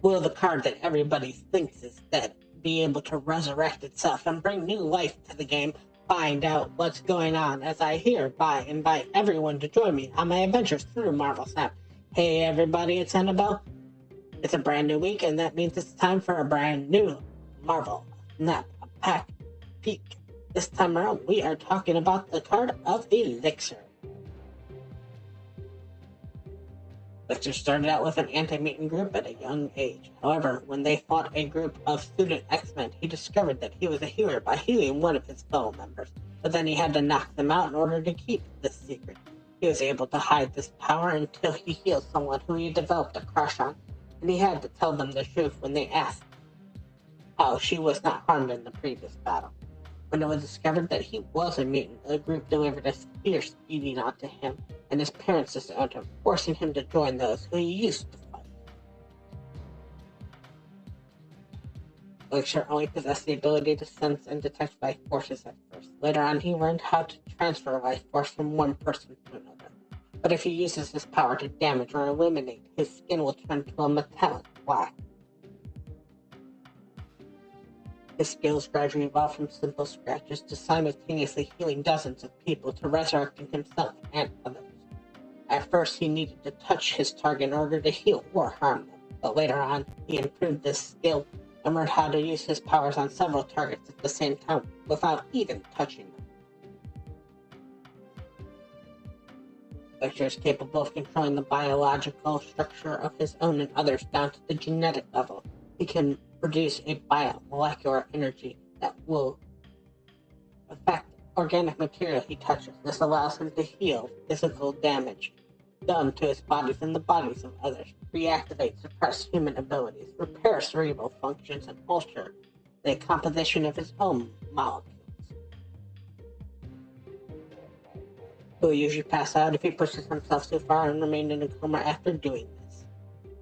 Will the card that everybody thinks is dead be able to resurrect itself and bring new life to the game? Find out what's going on as I hereby invite everyone to join me on my adventures through Marvel Snap. Hey everybody, it's Annabelle. It's a brand new week, and that means it's time for a brand new Marvel Snap Pack Peek. This time around, we are talking about the card of Elixir. Elixir started out with an anti-mutant group at a young age. However, when they fought a group of student X-Men, he discovered that he was a healer by healing one of his fellow members. But then he had to knock them out in order to keep this secret. He was able to hide this power until he healed someone who he developed a crush on, and he had to tell them the truth when they asked how she was not harmed in the previous battle. When it was discovered that he was a mutant, the group delivered a fierce beating onto him, and his parents disowned him, forcing him to join those who he used to fight. Elixir only possessed the ability to sense and detect life forces at first. Later on, he learned how to transfer life force from one person to another. But if he uses this power to damage or eliminate, his skin will turn to a metallic black. His skills gradually evolved from simple scratches to simultaneously healing dozens of people to resurrecting himself and others. At first, he needed to touch his target in order to heal or harm them, but later on, he improved this skill and learned how to use his powers on several targets at the same time without even touching them. Elixir is capable of controlling the biological structure of his own and others down to the genetic level. He can produce a biomolecular energy that will affect organic material he touches. This allows him to heal physical damage done to his body and the bodies of others, reactivate suppressed human abilities, repair cerebral functions, and alter the composition of his own molecules. He will usually pass out if he pushes himself too far and remain in a coma after doing this.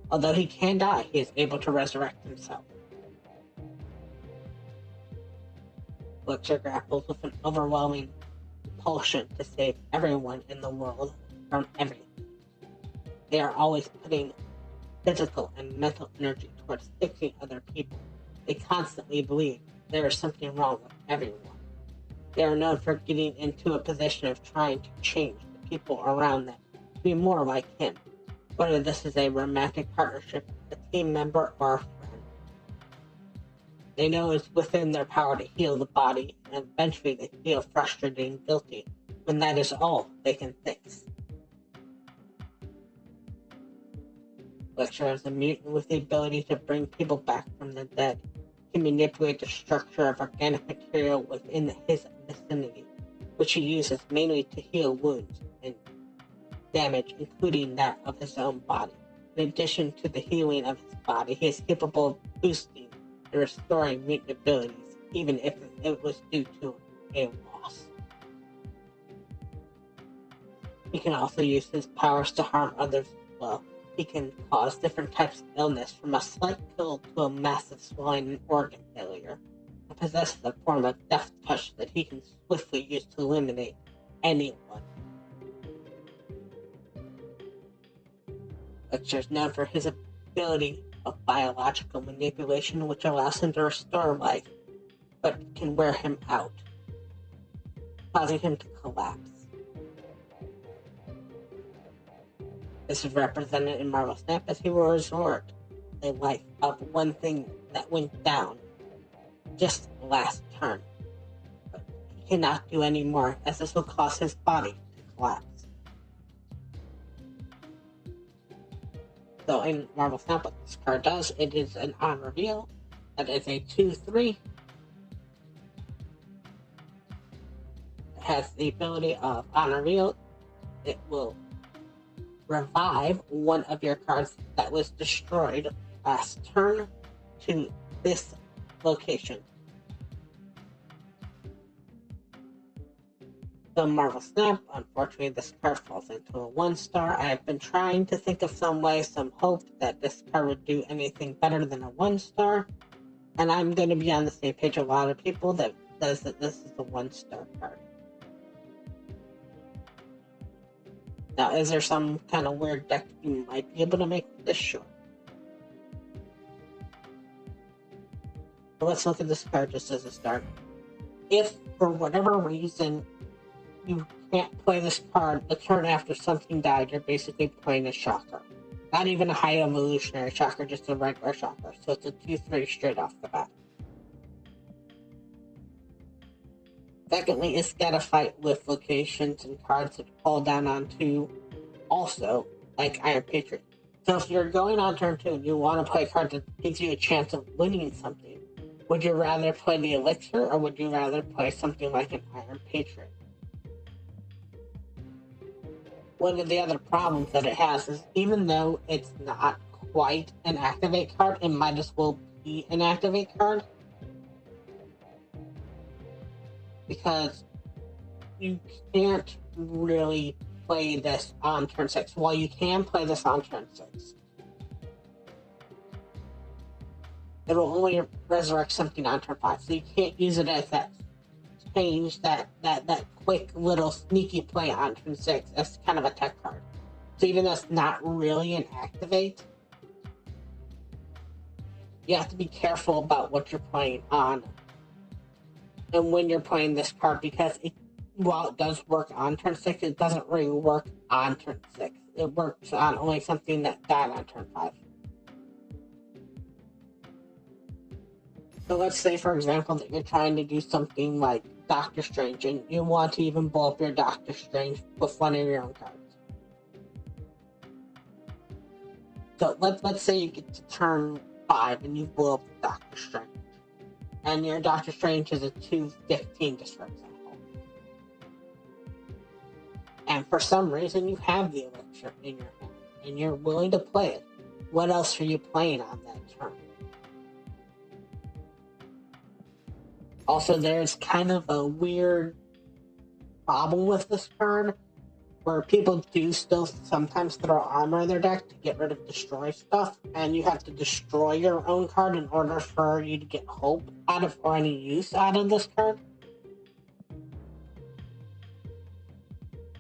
Although he can die, he is able to resurrect himself. Elixir grapples with an overwhelming compulsion to save everyone in the world from everything. They are always putting physical and mental energy towards fixing other people. They constantly believe there is something wrong with everyone. They are known for getting into a position of trying to change the people around them to be more like him, whether this is a romantic partnership, a team member, or a friend. They know it's within their power to heal the body, and eventually they feel frustrated and guilty when that is all they can fix. Elixir is a mutant with the ability to bring people back from the dead. He can manipulate the structure of organic material within his vicinity, which he uses mainly to heal wounds and damage, including that of his own body. In addition to the healing of his body, he is capable of boosting and restoring mutant abilities, even if it was due to a loss. He can also use his powers to harm others as well. He can cause different types of illness, from a slight pill to a massive swelling and organ failure, and possesses a form of death touch that he can swiftly use to eliminate anyone. Elixir is known for his ability of biological manipulation, which allows him to restore life, but can wear him out, causing him to collapse. This is represented in Marvel Snap as he will resort a life of one thing that went down just last turn, but he cannot do any more, as this will cause his body to collapse. So in Marvel Snap, what this card does, it is an on reveal. That is a 2/3. It has the ability of on reveal. It will revive one of your cards that was destroyed last turn to this location. So Marvel Snap, unfortunately this card falls into a 1-star. I have been trying to think of some way, some hope that this card would do anything better than a 1-star. And I'm going to be on the same page with a lot of people that says that this is a 1-star card. Now, is there some kind of weird deck you might be able to make with this? Sure. So let's look at this card just as a start. If, for whatever reason, you can't play this card the turn after something died, you're basically playing a shocker. Not even a high evolutionary shocker, just a regular shocker. So it's a 2-3 straight off the bat. Secondly, it's got to fight with locations and cards that fall down onto also, like Iron Patriot. So if you're going on turn 2 and you want to play a card that gives you a chance of winning something, would you rather play the Elixir or would you rather play something like an Iron Patriot? One of the other problems that it has is even though it's not quite an activate card, it might as well be an activate card. Because you can't really play this on turn 6. Well, you can play this on turn 6. It will only resurrect something on turn 5, so you can't use it as that change, that quick little sneaky play on turn 6 as kind of a tech card. So even though it's not really an activate, you have to be careful about what you're playing on and when you're playing this card, because while it does work on turn 6, it doesn't really work on turn 6. It works on only something that died on turn 5. So let's say, for example, that you're trying to do something like Doctor Strange, and you want to even blow up your Doctor Strange with one of your own cards. So let's say you get to turn 5 and you blow up Doctor Strange. And your Doctor Strange is a 2/15, just for example. And for some reason you have the Elixir in your hand, and you're willing to play it. What else are you playing on that turn? Also, there's kind of a weird problem with this card, where people do still sometimes throw armor in their deck to get rid of destroy stuff, and you have to destroy your own card in order for you to get hope out of, or any use out of this card.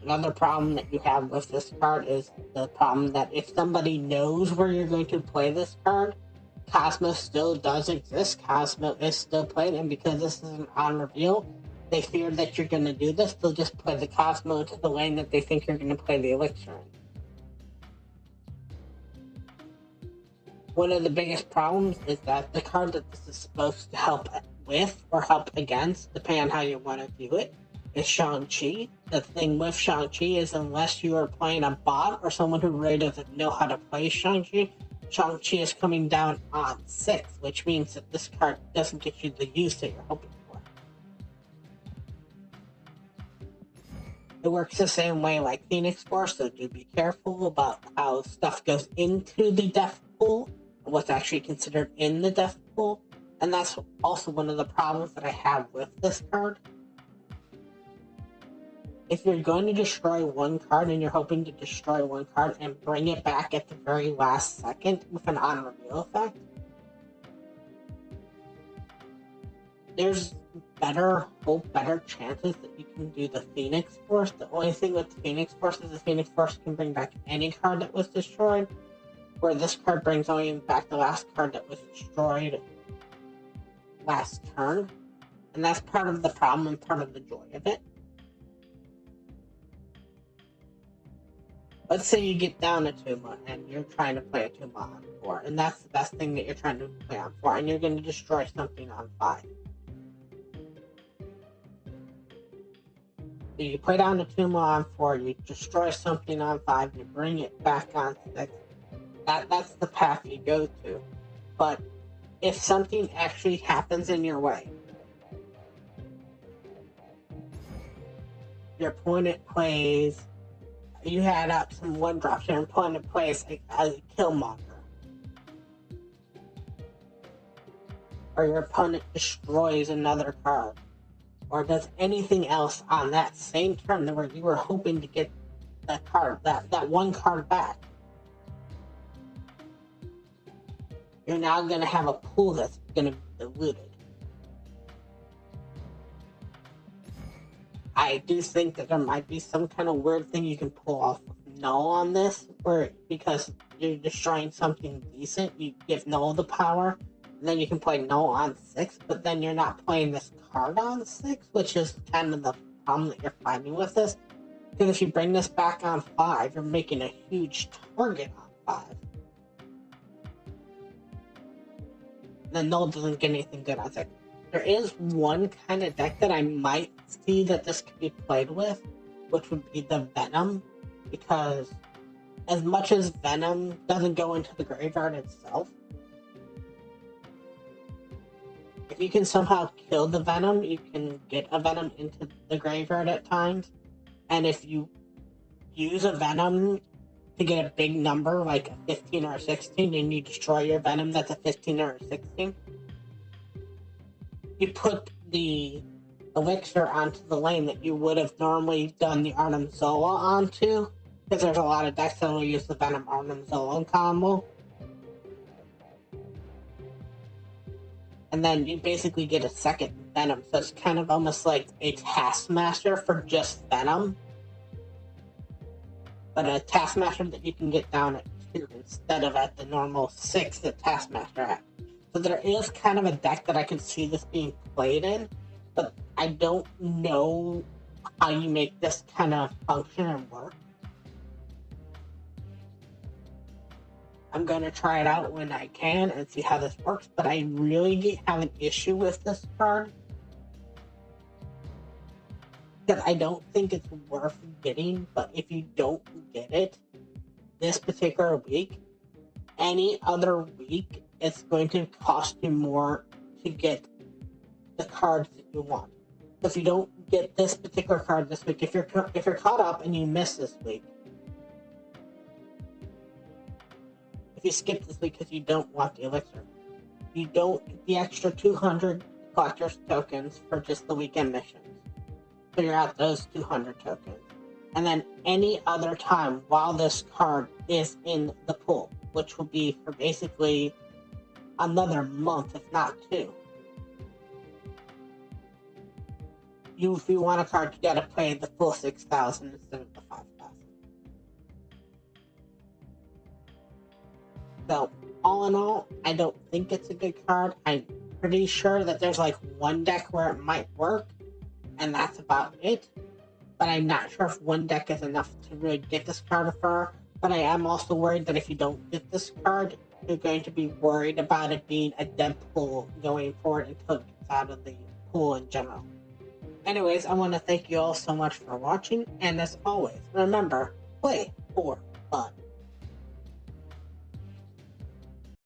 Another problem that you have with this card is the problem that if somebody knows where you're going to play this card, Cosmo still does exist. Cosmo is still played, and because this is an on reveal, they fear that you're going to do this, they'll just play the Cosmo into the lane that they think you're going to play the Elixir in. One of the biggest problems is that the card that this is supposed to help with or help against, depending on how you want to view it, is Shang-Chi. The thing with Shang-Chi is unless you are playing a bot or someone who really doesn't know how to play Shang-Chi, Shang-Chi is coming down on 6, which means that this card doesn't get you the use that you're hoping for. It works the same way like Phoenix Force, so do be careful about how stuff goes into the death pool and what's actually considered in the death pool. And that's also one of the problems that I have with this card. If you're going to destroy one card and you're hoping to destroy one card and bring it back at the very last second with an on-reveal effect, there's better chances that you can do the Phoenix Force. The only thing with the Phoenix Force is the Phoenix Force can bring back any card that was destroyed, where this card brings only back the last card that was destroyed last turn. And that's part of the problem and part of the joy of it. Let's say you get down a Tuma and you're trying to play a Tuma on 4, and that's the best thing that you're trying to play on 4, and you're going to destroy something on 5. So you play down a Tuma on 4, you destroy something on 5, you bring it back on 6. That's the path you go to. But if something actually happens in your way, your opponent plays, you had up some 1-drops, your opponent plays a Killmonger, or your opponent destroys another card, or does anything else on that same turn where you were hoping to get that card, that one card back, you're now going to have a pool that's going to be diluted. I do think that there might be some kind of weird thing you can pull off with Null on this, where because you're destroying something decent, you give Null the power, And then you can play no on 6, but then you're not playing this card on 6, which is kind of the problem that you're finding with this. Because if you bring this back on 5, you're making a huge target on 5. And then no doesn't get anything good on 6. There is one kind of deck that I might see that this could be played with, which would be the Venom, because as much as Venom doesn't go into the graveyard itself, if you can somehow kill the Venom, you can get a Venom into the graveyard at times, and if you use a Venom to get a big number, like a 15 or a 16, and you destroy your Venom that's a 15 or a 16, you put the Elixir onto the lane that you would have normally done the Arnim Zola onto, because there's a lot of decks that will use the Venom Arnim Zola combo. And then you basically get a second Venom, so it's kind of almost like a Taskmaster for just Venom. But a Taskmaster that you can get down at 2 instead of at the normal 6 that Taskmaster at. So there is kind of a deck that I can see this being played in, but I don't know how you make this kind of function and work. I'm going to try it out when I can and see how this works, but I really have an issue with this card. Because I don't think it's worth getting, but if you don't get it this particular week, any other week, it's going to cost you more to get the cards that you want. If you don't get this particular card this week, if you're caught up and you miss this week, if you skip this week because you don't want the Elixir, you don't get the extra 200 collector's tokens for just the weekend missions. So you're out those 200 tokens. And then any other time while this card is in the pool, which will be for basically another month, if not 2. If you want a card, you gotta pay the full 6,000 instead of the 5,000. So, all in all, I don't think it's a good card. I'm pretty sure that there's like one deck where it might work, and that's about it. But I'm not sure if one deck is enough to really get this card for. But I am also worried that if you don't get this card, you're going to be worried about it being a dead pool going forward until it gets out of the pool in general. Anyways, I want to thank you all so much for watching, and as always, remember, play for fun.